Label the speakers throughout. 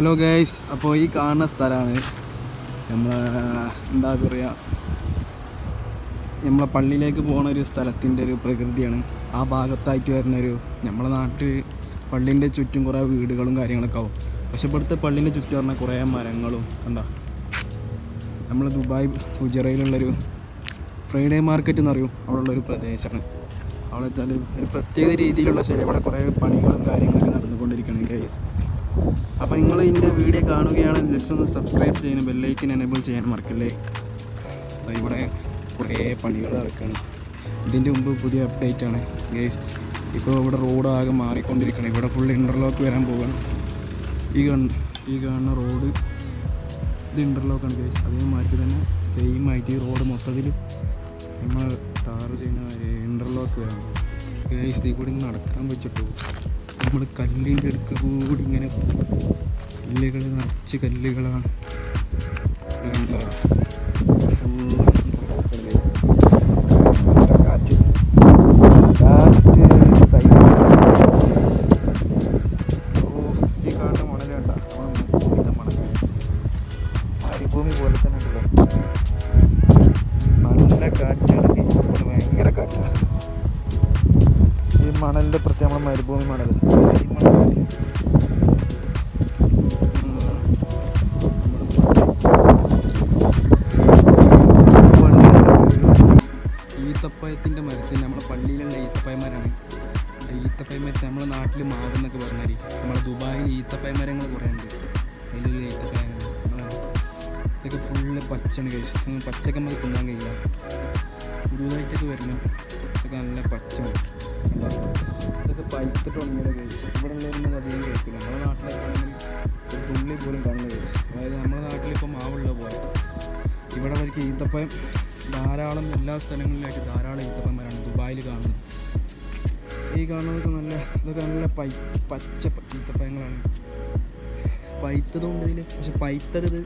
Speaker 1: Hello guys, അപ്പോൾ ഈ കാണുന്ന സ്ഥലമാണ് എന്താ പറയുക, നമ്മളെ പള്ളിയിലേക്ക് പോകുന്ന ഒരു സ്ഥലത്തിൻ്റെ ഒരു പ്രകൃതിയാണ്. ആ ഭാഗത്തായിട്ട് വരുന്നൊരു നമ്മളെ നാട്ടിൽ പള്ളീൻ്റെ ചുറ്റും കുറേ വീടുകളും കാര്യങ്ങളൊക്കെ ആവും. പക്ഷെ ഇവിടുത്തെ പള്ളീൻ്റെ ചുറ്റും പറഞ്ഞാൽ കുറേ മരങ്ങളും കണ്ട. നമ്മൾ ദുബായ് ഫുജറയിലുള്ളൊരു ഫ്രൈഡേ മാർക്കറ്റ് എന്ന് പറയും, അവിടെയുള്ളൊരു പ്രദേശമാണ്. അവിടെ വെച്ചാൽ ഒരു പ്രത്യേക രീതിയിലുള്ള ശരി ഇവിടെ കുറേ പണികളും കാര്യങ്ങളൊക്കെ നടന്നുകൊണ്ടിരിക്കുകയാണ് ഗൈസ്. അപ്പോൾ നിങ്ങൾ ഇതിൻ്റെ വീഡിയോ കാണുകയാണെങ്കിൽ ജസ്റ്റ് ഒന്ന് സബ്സ്ക്രൈബ് ചെയ്യാനും ബെല്ലൈക്കൻ എനേബിൾ ചെയ്യാൻ മറക്കല്ലേ. ഇവിടെ കുറേ പണികൾ നടക്കുകയാണ്. ഇതിൻ്റെ മുമ്പ് പുതിയ അപ്ഡേറ്റ് ആണ് ഗൈസ്. ഇപ്പോൾ ഇവിടെ റോഡ് ആകെ മാറിക്കൊണ്ടിരിക്കുകയാണ്. ഇവിടെ ഫുൾ ഇൻ്റർലോക്ക് വരാൻ പോവുകയാണ്. ഈ കാണുന്ന റോഡ് ഇത് ഇൻ്റർലോക്കാണ് ഗൈസ്. അതേമാതിരി തന്നെ സെയിം ആയിട്ട് ഈ റോഡ് മൊത്തത്തിൽ നമ്മൾ ടാർ ചെയ്യുന്ന ഇൻ്റർലോക്ക് വരാൻ ഗൈസ്. ഇതിൽ കൂടി നടക്കാൻ പറ്റിട്ടു. നമ്മൾ കല്ലിൻ്റെ അടുക്ക് കൂടി ഇങ്ങനെ കല്ലുകൾ നിറച്ച് കല്ലുകളാണ്. കാറ്റ് ഈ കാണുന്ന മണൽ കണ്ട മണൽ മരുഭൂമി പോലെ തന്നെ ഉണ്ടല്ലോ. നല്ല കാറ്റാണ്, ഭയങ്കര കാറ്റാണ്. ഈ മണലിൻ്റെ പ്രത്യേകം നമ്മുടെ മരുഭൂമി മണൽ. ഈത്തപ്പഴത്തിൻ്റെ മരത്തിൽ നമ്മുടെ പള്ളിയിലുള്ള ഈത്തപ്പഴ മരമാണ്. ഈത്തപ്പഴ മരത്തിൽ നമ്മുടെ നാട്ടിൽ മാവെന്നൊക്കെ പറഞ്ഞാൽ നമ്മുടെ ദുബായിൽ ഈത്തപ്പഴ മരങ്ങൾ കുറേ ഉണ്ട്. അതിലുള്ള ഈത്തപ്പഴ ഇതൊക്കെ ഫുള്ള് പച്ചയാണ് കഴിച്ച്. പച്ചക്ക് നമുക്ക് തിന്നാൻ കഴിയില്ല. പുതുതായിട്ടൊക്കെ വരണം. ഇതൊക്കെ നല്ല പച്ചയാണ്. ഇതൊക്കെ പഴുത്തിട്ട് ഉണങ്ങിയത് കഴിച്ച്. ഇവിടെ ഉള്ളവരൊന്നും അധികം കഴിക്കില്ല. നമ്മുടെ നാട്ടിലൊക്കെ ആണെങ്കിൽ ഒരു തുള്ളി പോലും കാണുന്നത് കഴിച്ച്. അതായത് നമ്മുടെ നാട്ടിലിപ്പോൾ മാവുള്ള പോലെ ഇവിടെ അവർക്ക് ഈത്തപ്പഴം ധാരാളം എല്ലാ സ്ഥലങ്ങളിലായിട്ട് ധാരാളം ഈത്തപ്പഴന്മാരാണ് ദുബായിൽ കാണുന്നത്. ഈ കാണുന്നതൊക്കെ ഇതൊക്കെ നല്ല പച്ച ഈത്തപ്പഴങ്ങളാണ്. പൈത്തതുകൊണ്ട് ഇതിൽ, പക്ഷെ പൈത്തത്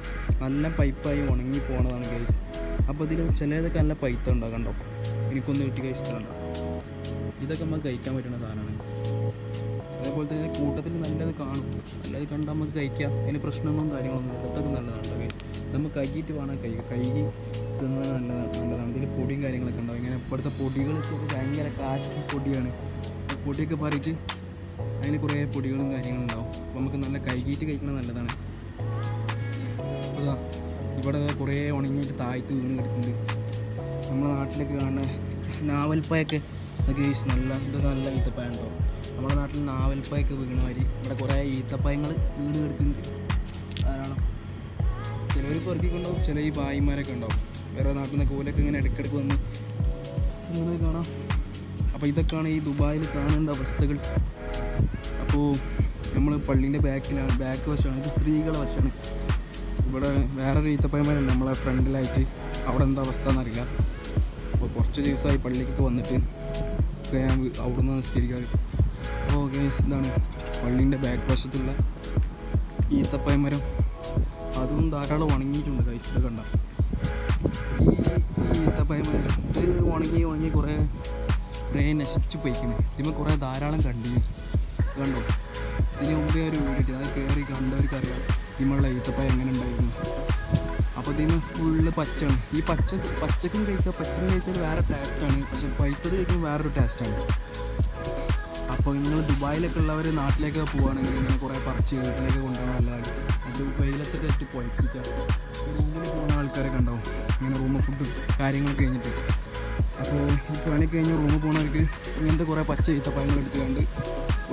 Speaker 1: നല്ല പൈപ്പായി ഉണങ്ങി പോണതാണ് ഗൈസ്. അപ്പോൾ ഇതിൽ ചിലതൊക്കെ നല്ല പൈത്ത ഉണ്ടാകും. കണ്ടോ, എനിക്കൊന്ന് കിട്ടി കഴിച്ചിട്ടുണ്ടോ. ഇതൊക്കെ നമുക്ക് കഴിക്കാൻ പറ്റുന്ന സാധനമാണ്. അതേപോലെ തന്നെ കൂട്ടത്തിൽ നല്ലത് കാണും. നല്ലത് കണ്ടാൽ നമുക്ക് കഴിക്കാം. അതിന് പ്രശ്നങ്ങളും കാര്യങ്ങളൊന്നും ഇതൊക്കെ നല്ലതാണ് ഗൈസ്. നമുക്ക് കഴുകിയിട്ട് വേണം കഴുകി തിന്നത് നല്ലതാണ്. ഇതിൽ പൊടിയും കാര്യങ്ങളൊക്കെ ഉണ്ടാവും. ഇങ്ങനെ ഇപ്പോഴത്തെ പൊടികളൊക്കെ ഭയങ്കര കാറ്റ് പൊടിയാണ്. പൊടിയൊക്കെ പറിച്ച് അതിൽ കുറേ പൊടികളും കാര്യങ്ങളും ഉണ്ടാവും. അപ്പോൾ നമുക്ക് നല്ല കഴുകിയിട്ട് കഴിക്കുന്നത് നല്ലതാണ്. അതാ ഇവിടെ കുറേ ഉണങ്ങിയിട്ട് താഴ്ത്ത് വീണ് കിടക്കുന്നുണ്ട്. നമ്മുടെ നാട്ടിലൊക്കെ കാണുന്ന നാവൽപ്പയൊക്കെ ഗൈസ് ഇതൊക്കെ നല്ല ഈത്തപ്പഴം ഉണ്ടോ. നമ്മുടെ നാട്ടിൽ നാവൽപ്പയൊക്കെ വീണ മാതിരി ഇവിടെ കുറേ ഈത്തപ്പഴങ്ങൾ വീണ് കിടക്കുന്നുണ്ട് ധാരാളം. ചിലവർ പെറുക്കിക്കൊണ്ടാവും, ചില ഈ ഭായിമാരൊക്കെ ഉണ്ടാവും. വേറെ നാട്ടിൽ നിന്ന് കോലൊക്കെ ഇങ്ങനെ ഇടയ്ക്കിടയ്ക്ക് വന്ന് ഇങ്ങനെ കാണാം. അപ്പോൾ ഇതൊക്കെയാണ് ഈ ദുബായിൽ കാണേണ്ട അവസ്ഥകൾ. അപ്പോൾ നമ്മൾ പള്ളീൻ്റെ ബാക്ക് വശമാണ്. ഇത് സ്ത്രീകളുടെ വശമാണ്. ഇവിടെ വേറൊരു ഈത്തപ്പഴന്മാരുണ്ട് നമ്മളെ ഫ്രണ്ടിലായിട്ട്. അവിടെ എന്താ അവസ്ഥ എന്നറിയില്ല. അപ്പോൾ കുറച്ച് ദിവസമായി പള്ളിക്കൊക്കെ വന്നിട്ട് ഞാൻ അവിടെ നിന്ന് നിസ്കരിക്കാറ്. അപ്പോൾ ഗൈസ് ഇതാണ് പള്ളീൻ്റെ ബാക്ക് വശത്തുള്ള ഈത്തപ്പഴമരം. അതും ധാരാളം ഉണങ്ങിയിട്ടുണ്ട് ഗൈസ്. ഇത് കണ്ട ഈ ഈത്തപ്പഴമരം ഇത് ഉണങ്ങി കുറേ നശിച്ചു പോയിക്കുന്നത്. ഇതിപ്പോൾ കുറേ ധാരാളം കണ്ടിന്യൂ കണ്ടോ. ഇതിന് മുമ്പേ ഒരു വീഡിയോ അത് കയറി കണ്ടവർക്കറിയാം ഇതിമുള്ള ഈത്തപ്പഴം എങ്ങനെ ഉണ്ടായിരുന്നു. അപ്പോൾ ഇതിന് ഫുള്ള് പച്ചയാണ്. ഈ പച്ചക്കും കഴിച്ചാൽ വേറെ ടേസ്റ്റാണ്. പക്ഷെ പഴുത്തത് കഴിക്കുമ്പോൾ വേറൊരു ടേസ്റ്റാണ്. അപ്പോൾ നിങ്ങൾ ദുബായിലൊക്കെ ഉള്ളവർ നാട്ടിലേക്കൊക്കെ പോവുകയാണെങ്കിൽ ഇങ്ങനെ കുറേ പറിച്ച് വീട്ടിലേക്ക് കൊണ്ടുപോകണം. അല്ലാതെ അത് വെയിലത്തൊക്കെ ഇട്ട് പൊഴിപ്പിക്കുക. റൂമിൽ പോകുന്ന ആൾക്കാരൊക്കെ ഉണ്ടാവും. ഇങ്ങനെ റൂം ഫുഡ് കാര്യങ്ങളൊക്കെ കഴിഞ്ഞിട്ട്. അപ്പോൾ ഈ പണി കഴിഞ്ഞ് റൂമിൽ പോകുന്നവർക്ക് ഇങ്ങനത്തെ കുറേ പച്ച ഈത്തപ്പഴങ്ങൾ എടുത്തുകൊണ്ട്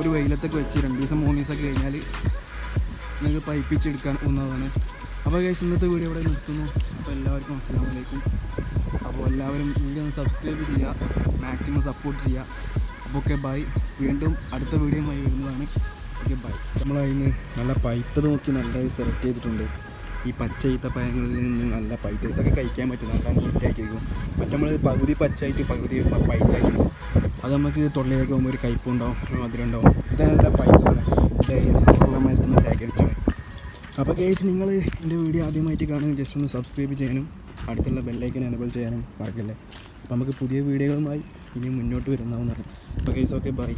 Speaker 1: ഒരു വെയിലത്തൊക്കെ വെച്ച് 2 ദിവസം 3 ദിവസമൊക്കെ കഴിഞ്ഞാൽ നിങ്ങൾക്ക് പൈപ്പിച്ചെടുക്കാൻ പോകുന്നതാണ്. അപ്പോൾ ഗൈസ് ഇന്നത്തെ വീഡിയോ ഇവിടെ നിർത്തുന്നു. അപ്പോൾ എല്ലാവർക്കും അസ്സലാമു അലൈക്കും. അപ്പോൾ എല്ലാവരും വീഡിയോ ഒന്ന് സബ്സ്ക്രൈബ് ചെയ്യുക, മാക്സിമം സപ്പോർട്ട് ചെയ്യുക. അപ്പോൾ ഓക്കെ ബൈ. വീണ്ടും അടുത്ത വീഡിയോയുമായി വരുന്നതാണ്. Okay bye. നമ്മളതിന് നല്ല പൈത്തത് നോക്കി നല്ലത് സെലക്ട് ചെയ്തിട്ടുണ്ട്. ഈ പച്ച ഈത്തപ്പഴങ്ങളിൽ നിന്ന് നല്ല പൈത്ത ഇതൊക്കെ കഴിക്കാൻ പറ്റും. നല്ല നീറ്റായിട്ടിരിക്കും. മറ്റേ നമ്മൾ പകുതി പച്ചായിട്ട് പകുതി പൈത്തായിരിക്കും. അത് നമുക്ക് തൊള്ളിലേക്ക് പോകുമ്പോൾ ഒരു കയ്പുണ്ടാവും, മധുരം ഉണ്ടാവും. ഇത് നല്ല പൈത്താണ്. ഇതെല്ലാം മരത്തുനിന്ന് ശേഖരിച്ചാണ്. അപ്പോൾ ഗൈസ് നിങ്ങൾ എൻ്റെ വീഡിയോ ആദ്യമായിട്ട് കാണുമെങ്കിൽ ജസ്റ്റ് ഒന്ന് സബ്സ്ക്രൈബ് ചെയ്യാനും അടുത്തുള്ള ബെല്ലൈക്കൻ എനേബിൾ ചെയ്യാനും മറക്കല്ലേ. അപ്പോൾ നമുക്ക് പുതിയ വീഡിയോകളുമായി ഇനി മുന്നോട്ട് വരുന്നതാണ്. അപ്പോൾ ഗൈസ് ഓക്കെ ബൈ.